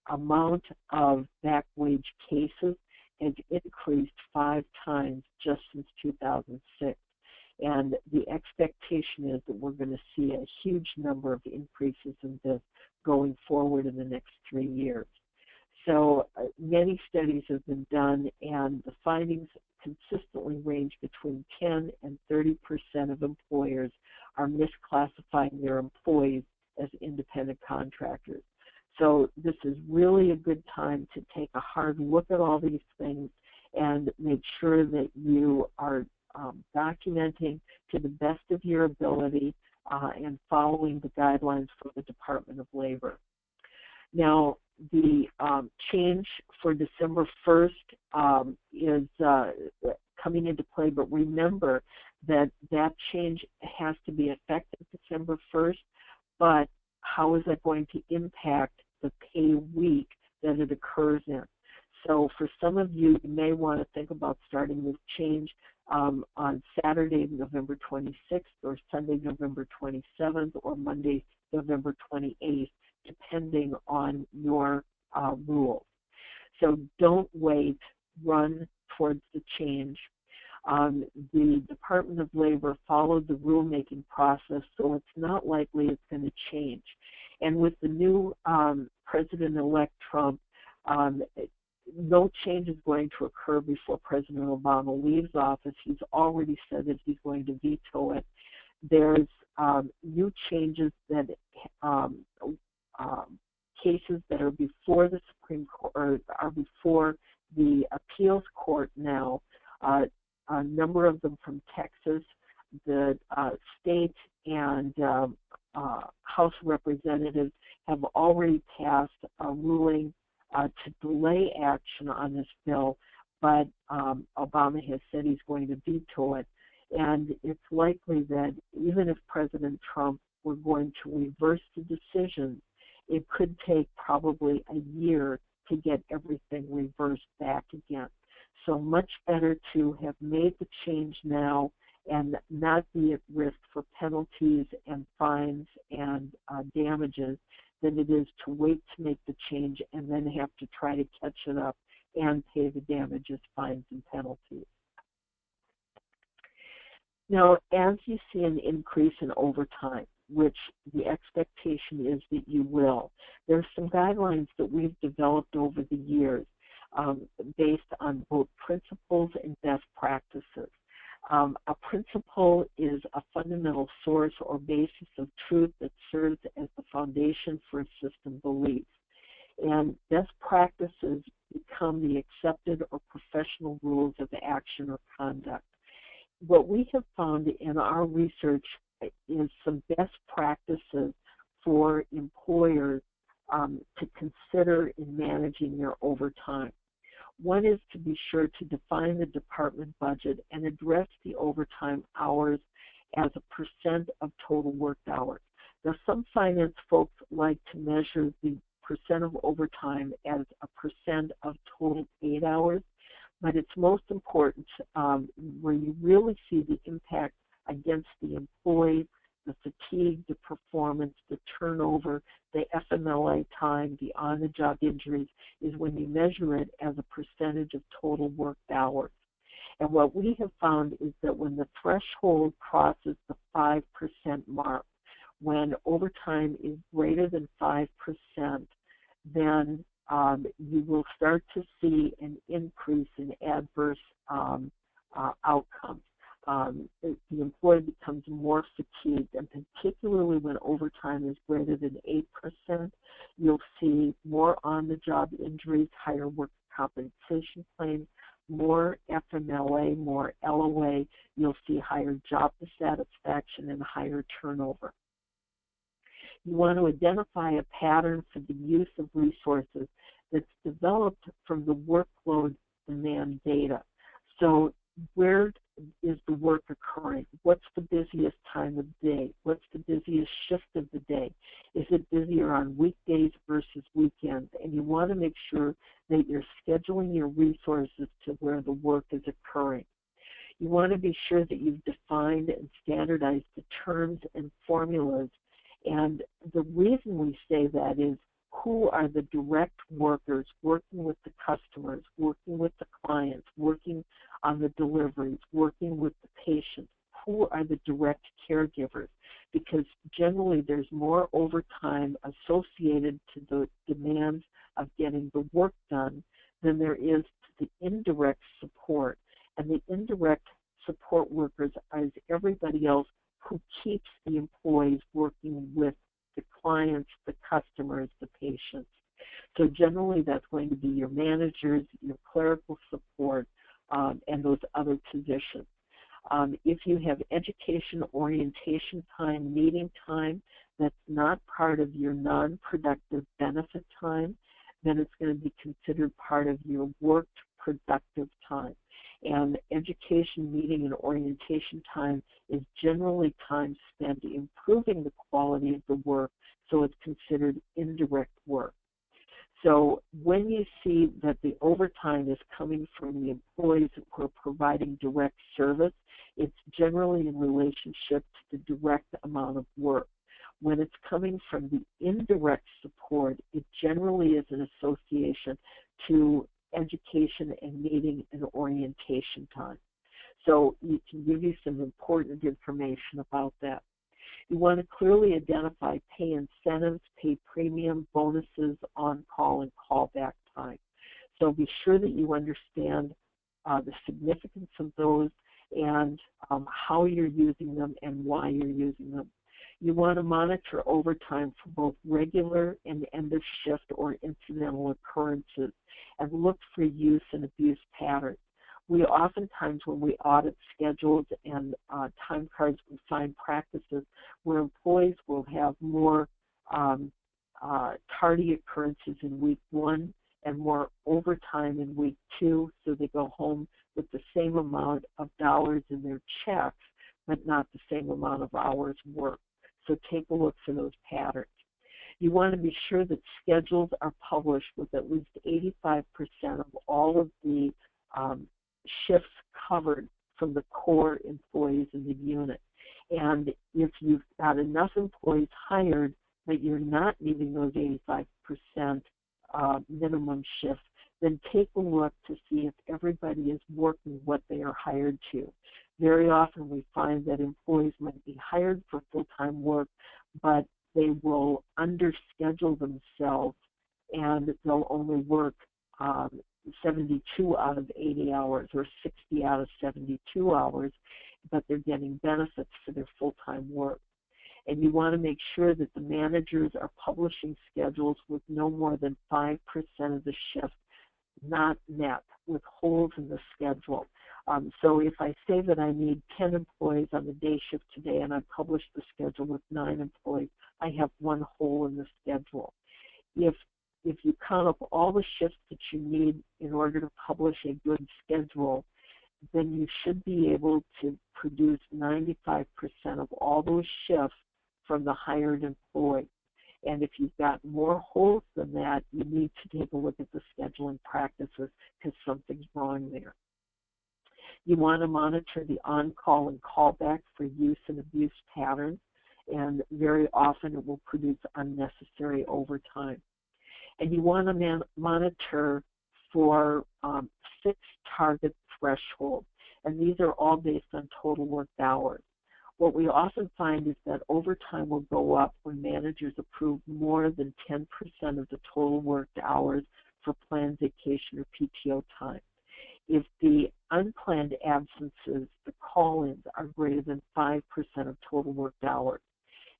amount of back wage cases has increased 5 times just since 2006. And the expectation is that we're going to see a huge number of increases in this going forward in the next 3 years. So many studies have been done, and the findings consistently range between 10 and 30% of employers are misclassifying their employees as independent contractors. So this is really a good time to take a hard look at all these things and make sure that you are documenting to the best of your ability and following the guidelines from the Department of Labor. Now, the change for December 1st is coming into play, but remember that that change has to be effective December 1st, but how is that going to impact the pay week that it occurs in? So for some of you, you may want to think about starting this change on Saturday, November 26th, or Sunday, November 27th, or Monday, November 28th, depending on your rules. So don't wait, run towards the change. The Department of Labor followed the rulemaking process, so it's not likely it's going to change. And with the new President-elect Trump, no change is going to occur before President Obama leaves office. He's already said that he's going to veto it. There's new changes that cases that are before the Supreme Court or are before the appeals court now. A number of them from Texas, the state and House Representatives have already passed a ruling to delay action on this bill, but Obama has said he's going to veto it. And it's likely that even if President Trump were going to reverse the decision, it could take probably a year to get everything reversed back again. So much better to have made the change now and not be at risk for penalties and fines and damages than it is to wait to make the change and then have to try to catch it up and pay the damages, fines, and penalties. Now, as you see an increase in overtime, which the expectation is that you will, there are some guidelines that we've developed over the years based on both principles and best practices. A principle is a fundamental source or basis of truth that serves as the foundation for a system belief. And best practices become the accepted or professional rules of action or conduct. What we have found in our research is some best practices for employers to consider in managing their overtime. One is to be sure to define the department budget and address the overtime hours as a percent of total worked hours. Now, some finance folks like to measure the percent of overtime as a percent of total paid hours, but it's most important where you really see the impact against the employee, the fatigue, the performance, the turnover, the FMLA time, the on-the-job injuries, is when you measure it as a percentage of total worked hours. And what we have found is that when the threshold crosses the 5% mark, when overtime is greater than 5%, then you will start to see an increase in adverse outcomes. The employee becomes more fatigued, and particularly when overtime is greater than 8%, you'll see more on-the-job injuries, higher work compensation claims, more FMLA, more LOA. You'll see higher job dissatisfaction and higher turnover. You want to identify a pattern for the use of resources that's developed from the workload demand data. So where is the work occurring? What's the busiest time of day? What's the busiest shift of the day? Is it busier on weekdays versus weekends? And you want to make sure that you're scheduling your resources to where the work is occurring. You want to be sure that you've defined and standardized the terms and formulas. And the reason we say that is who are the direct workers working with the customers, working with the clients, working on the deliveries, working with the patients? Who are the direct caregivers? Because generally there's more overtime associated to the demands of getting the work done than there is to the indirect support. And the indirect support workers is everybody else who keeps the employees working with the clients, the customers, the patients. So generally that's going to be your managers, your clerical support, and those other positions. If you have education, orientation time, meeting time, that's not part of your non-productive benefit time, then it's going to be considered part of your worked productive time. And education, meeting, and orientation time is generally time spent improving the quality of the work, so it's considered indirect work. So when you see that the overtime is coming from the employees who are providing direct service, it's generally in relationship to the direct amount of work. When it's coming from the indirect support, it generally is an association to education and meeting and orientation time. So we can give you some important information about that. You want to clearly identify pay incentives, pay premium, bonuses, on-call, and callback time. So be sure that you understand the significance of those and how you're using them and why you're using them. You want to monitor overtime for both regular and end-of-shift or incidental occurrences and look for use and abuse patterns. We oftentimes, when we audit schedules and time cards, we find practices where employees will have more tardy occurrences in week 1 and more overtime in week 2, so they go home with the same amount of dollars in their checks, but not the same amount of hours worked. So take a look for those patterns. You want to be sure that schedules are published with at least 85% of all of the shifts covered from the core employees in the unit. And if you've got enough employees hired that you're not meeting those 85% minimum shifts, then take a look to see if everybody is working what they are hired to. Very often we find that employees might be hired for full-time work, but they will underschedule themselves and they'll only work 72 out of 80 hours or 60 out of 72 hours, but they're getting benefits for their full-time work. And you want to make sure that the managers are publishing schedules with no more than 5% of the shifts not met, with holes in the schedule. So if I say that I need 10 employees on the day shift today and I publish the schedule with 9 employees, I have 1 hole in the schedule. If you count up all the shifts that you need in order to publish a good schedule, then you should be able to produce 95% of all those shifts from the hired employee. And if you've got more holes than that, you need to take a look at the scheduling practices because something's wrong there. You want to monitor the on-call and callback for use and abuse patterns, and very often it will produce unnecessary overtime. And you want to monitor for fixed target thresholds, and these are all based on total worked hours. What we often find is that overtime will go up when managers approve more than 10% of the total worked hours for planned vacation or PTO time. If the unplanned absences, the call-ins, are greater than 5% of total worked hours.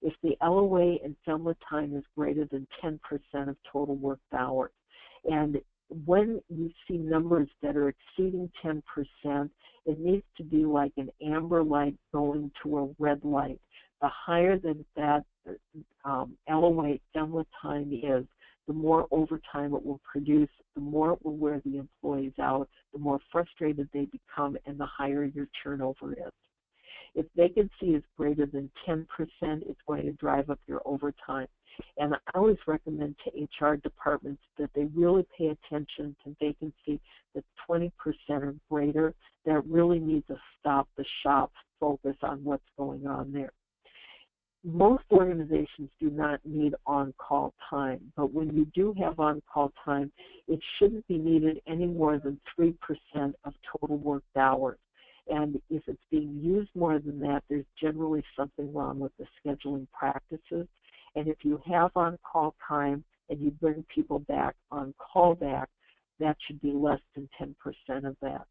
If the LOA and FLSA time is greater than 10% of total worked hours. And when you see numbers that are exceeding 10%, it needs to be like an amber light going to a red light. The higher that LOA FLSA time is, the more overtime it will produce, the more it will wear the employees out, the more frustrated they become, and the higher your turnover is. If vacancy is greater than 10%, it's going to drive up your overtime. And I always recommend to HR departments that they really pay attention to vacancy that's 20% or greater. That really needs a stop-the-shop focus on what's going on there. Most organizations do not need on-call time, but when you do have on-call time, it shouldn't be needed any more than 3% of total worked hours. And if it's being used more than that, there's generally something wrong with the scheduling practices. And if you have on-call time and you bring people back on callback, that should be less than 10% of that.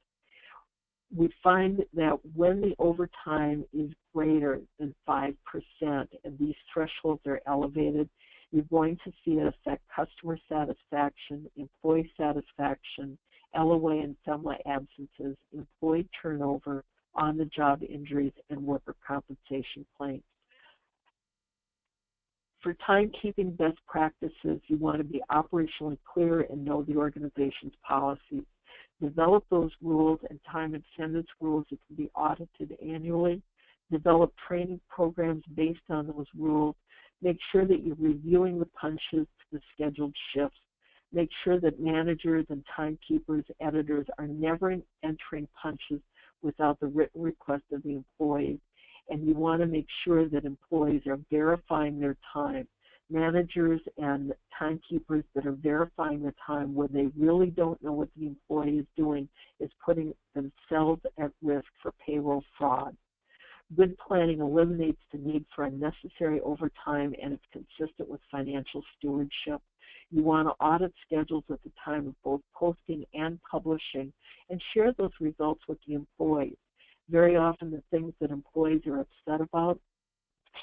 We find that when the overtime is greater than 5% and these thresholds are elevated, you're going to see it affect customer satisfaction, employee satisfaction, LOA and FLSA absences, employee turnover, on-the-job injuries, and worker compensation claims. For timekeeping best practices, you want to be operationally clear and know the organization's policies. Develop those rules and time incentives rules that can be audited annually. Develop training programs based on those rules. Make sure that you're reviewing the punches to the scheduled shifts. Make sure that managers and timekeepers, editors are never entering punches without the written request of the employees. And you want to make sure that employees are verifying their time. Managers and timekeepers that are verifying the time when they really don't know what the employee is doing is putting themselves at risk for payroll fraud. Good planning eliminates the need for unnecessary overtime, and it's consistent with financial stewardship. You want to audit schedules at the time of both posting and publishing and share those results with the employees. Very often the things that employees are upset about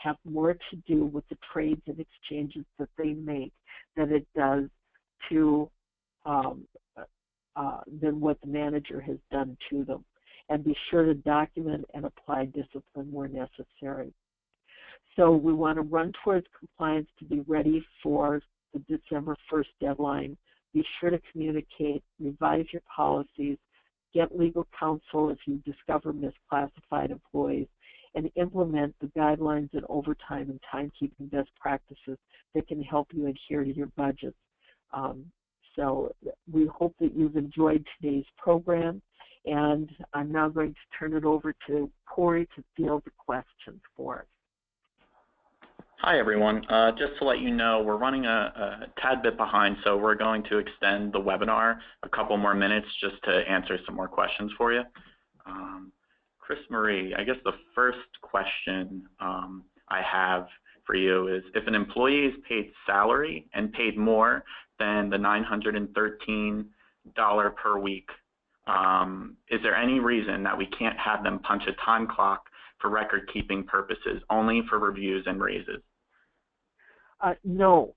have more to do with the trades and exchanges that they make than it does to than what the manager has done to them. And be sure to document and apply discipline where necessary. So we want to run towards compliance to be ready for the December 1st deadline. Be sure to communicate, revise your policies, get legal counsel if you discover misclassified employees, and implement the guidelines and overtime and timekeeping best practices that can help you adhere to your budgets. So we hope that you've enjoyed today's program, and I'm now going to turn it over to Corey to field the questions for us. Hi, everyone. Just to let you know, we're running a tad bit behind, so we're going to extend the webinar a couple more minutes just to answer some more questions for you. Chris Marie, I guess the first question I have for you is, if an employee is paid salary and paid more than the $913 per week, is there any reason that we can't have them punch a time clock for record-keeping purposes, only for reviews and raises? No.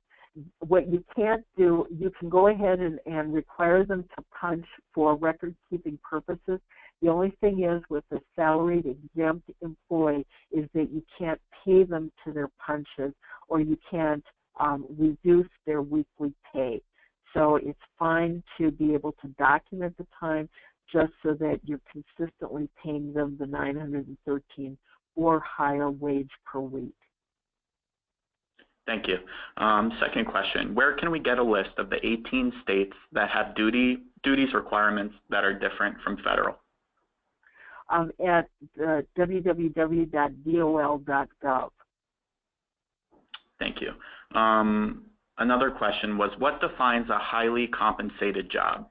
What you can't do, you can go ahead and require them to punch for record-keeping purposes. The only thing is, with a salaried exempt employee, is that you can't pay them to their punches, or you can't reduce their weekly pay. So it's fine to be able to document the time just so that you're consistently paying them the $913 or higher wage per week. Thank you. Second question, where can we get a list of the 18 states that have duties requirements that are different from federal? At www.dol.gov. Thank you. Another question was, what defines a highly compensated job?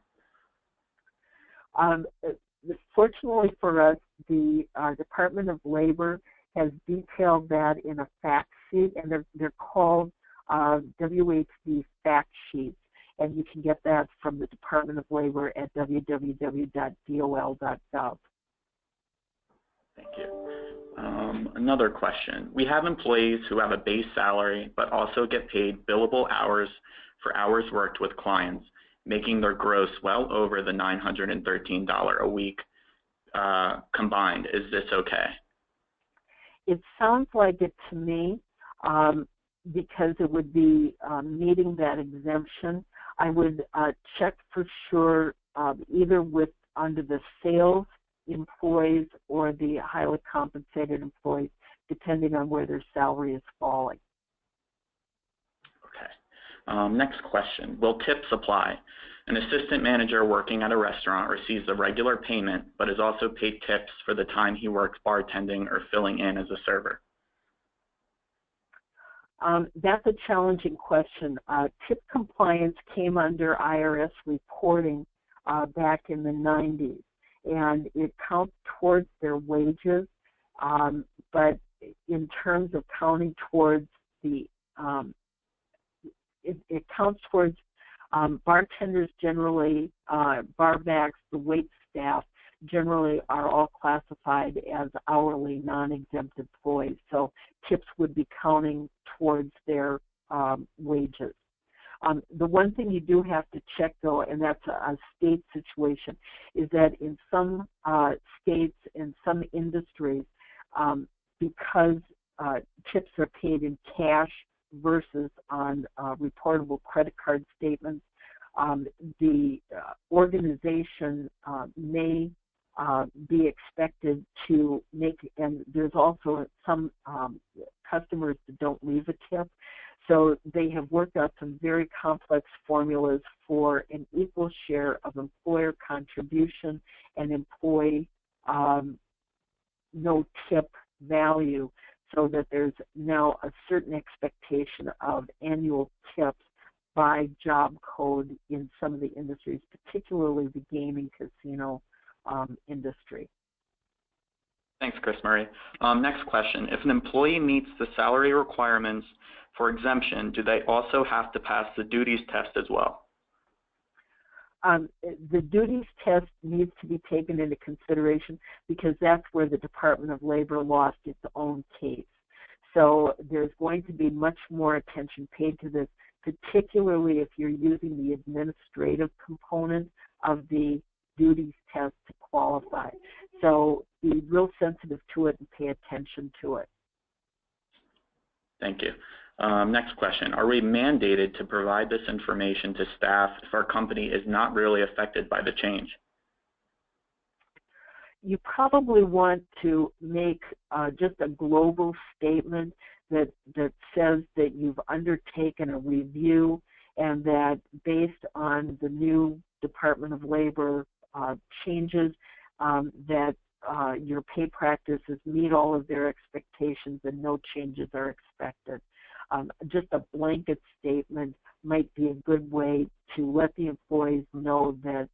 Fortunately for us, the Department of Labor has detailed that in a fact sheet, and they're called WHB fact sheets, and you can get that from the Department of Labor at www.dol.gov. Thank you. Another question. We have employees who have a base salary but also get paid billable hours for hours worked with clients, making their gross well over the $913 a week combined. Is this okay? It sounds like it to me, because it would be meeting that exemption. I would check for sure either under the sales employees or the highly compensated employees, depending on where their salary is falling. Okay. Next question. Will tips apply? An assistant manager working at a restaurant receives a regular payment but is also paid tips for the time he works bartending or filling in as a server. That's a challenging question. Tip compliance came under IRS reporting back in the 90s, and it counts towards their wages, but in terms of counting towards the, it counts towards bartenders generally, barbacks, the wait staff generally are all classified as hourly non-exempt employees. So tips would be counting towards their wages. The one thing you do have to check, though, and that's a state situation, is that in some states and some industries, because tips are paid in cash versus on reportable credit card statements, the organization may be expected to make, and there's also some customers that don't leave a tip. So they have worked out some very complex formulas for an equal share of employer contribution and employee no tip value, so that there's now a certain expectation of annual tips by job code in some of the industries, particularly the gaming casino industry. Thanks, Chris Murray. Next question. If an employee meets the salary requirements for exemption, do they also have to pass the duties test as well? The duties test needs to be taken into consideration because that's where the Department of Labor lost its own case. So there's going to be much more attention paid to this, particularly if you're using the administrative component of the duties test to qualify. So be real sensitive to it and pay attention to it. Thank you. Next question. Are we mandated to provide this information to staff if our company is not really affected by the change? You probably want to make just a global statement that says that you've undertaken a review and that based on the new Department of Labor changes that your pay practices meet all of their expectations and no changes are expected. Just a blanket statement might be a good way to let the employees know that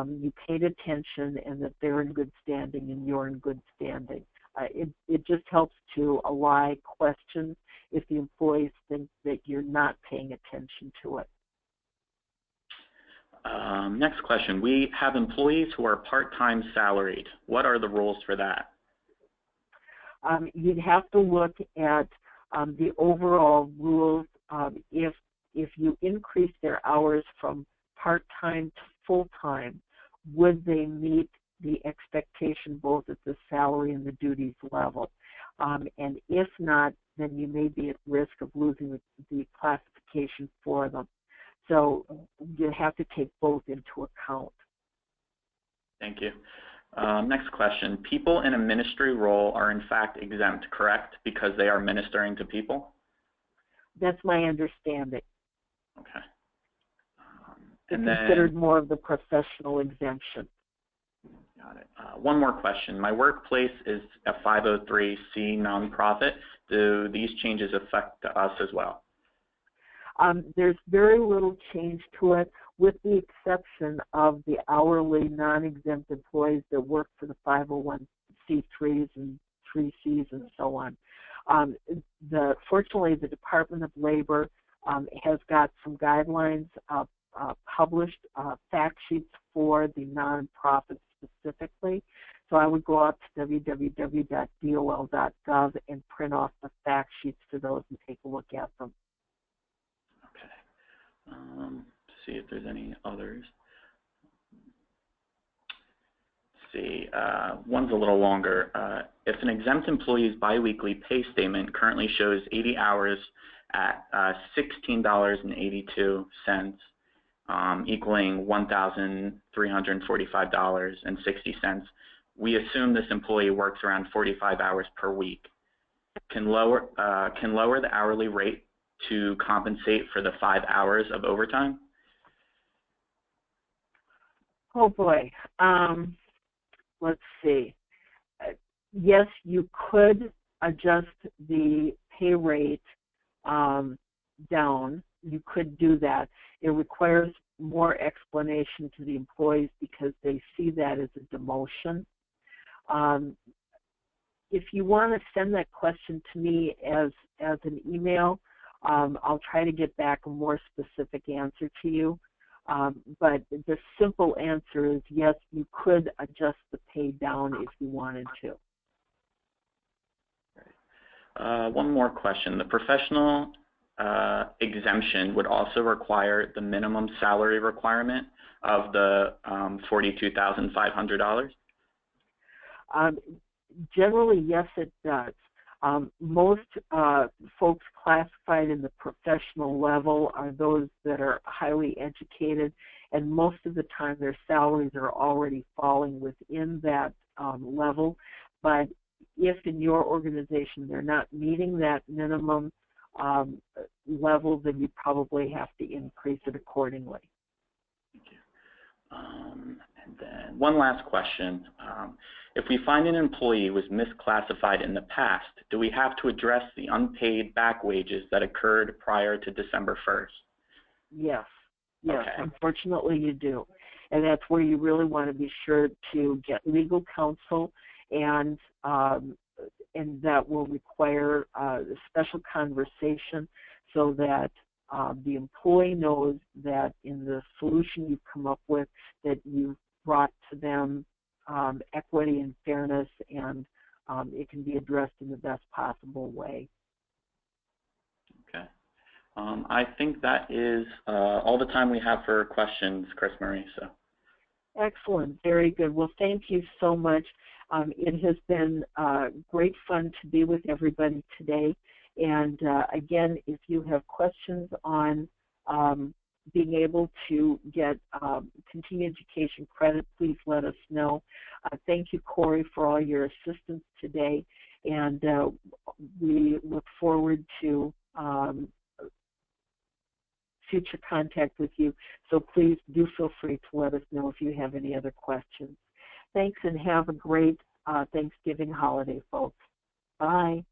you paid attention and that they're in good standing and you're in good standing. It just helps to allay questions if the employees think that you're not paying attention to it. Next question. We have employees who are part-time salaried. What are the rules for that? You'd have to look at the overall rules. If you increase their hours from part-time to full-time, would they meet the expectation both at the salary and the duties level? And if not, then you may be at risk of losing the classification for them. So you have to take both into account. Thank you. Next question. People in a ministry role are in fact exempt, correct? Because they are ministering to people? That's my understanding. Okay. It's considered more of the professional exemption. Got it. One more question. My workplace is a 503c nonprofit. Do these changes affect us as well? There's very little change to it, with the exception of the hourly non-exempt employees that work for the 501c3s and 3Cs and so on. Fortunately, the Department of Labor has got some guidelines published, fact sheets for the nonprofits specifically. So I would go out to www.dol.gov and print off the fact sheets for those and take a look at them. See if there's any others. Let's see, one's a little longer. If an exempt employee's biweekly pay statement currently shows 80 hours at $16.82, equaling $1,345.60, we assume this employee works around 45 hours per week. Can lower the hourly rate to compensate for the 5 hours of overtime? Oh boy. Let's see. Yes, you could adjust the pay rate down. You could do that. It requires more explanation to the employees because they see that as a demotion. If you want to send that question to me as an email, I'll try to get back a more specific answer to you. But the simple answer is yes, you could adjust the pay down if you wanted to. One more question. The professional exemption would also require the minimum salary requirement of the $42,500? Generally, yes, it does. Most folks classified in the professional level are those that are highly educated, and most of the time their salaries are already falling within that level. But if in your organization they're not meeting that minimum level, then you probably have to increase it accordingly. Thank you. And then one last question. If we find an employee was misclassified in the past, do we have to address the unpaid back wages that occurred prior to December 1st? Yes. Yes, okay. Unfortunately you do. And that's where you really want to be sure to get legal counsel and that will require a special conversation so that the employee knows that in the solution you've come up with that you've brought to them equity and fairness, and it can be addressed in the best possible way. Okay. I think that is all the time we have for questions, Chris Marie. So. Excellent. Very good. Well, thank you so much. It has been great fun to be with everybody today. And again, if you have questions on being able to get continuing education credit, please let us know. Thank you, Corey, for all your assistance today. And we look forward to future contact with you. So please do feel free to let us know if you have any other questions. Thanks, and have a great Thanksgiving holiday, folks. Bye.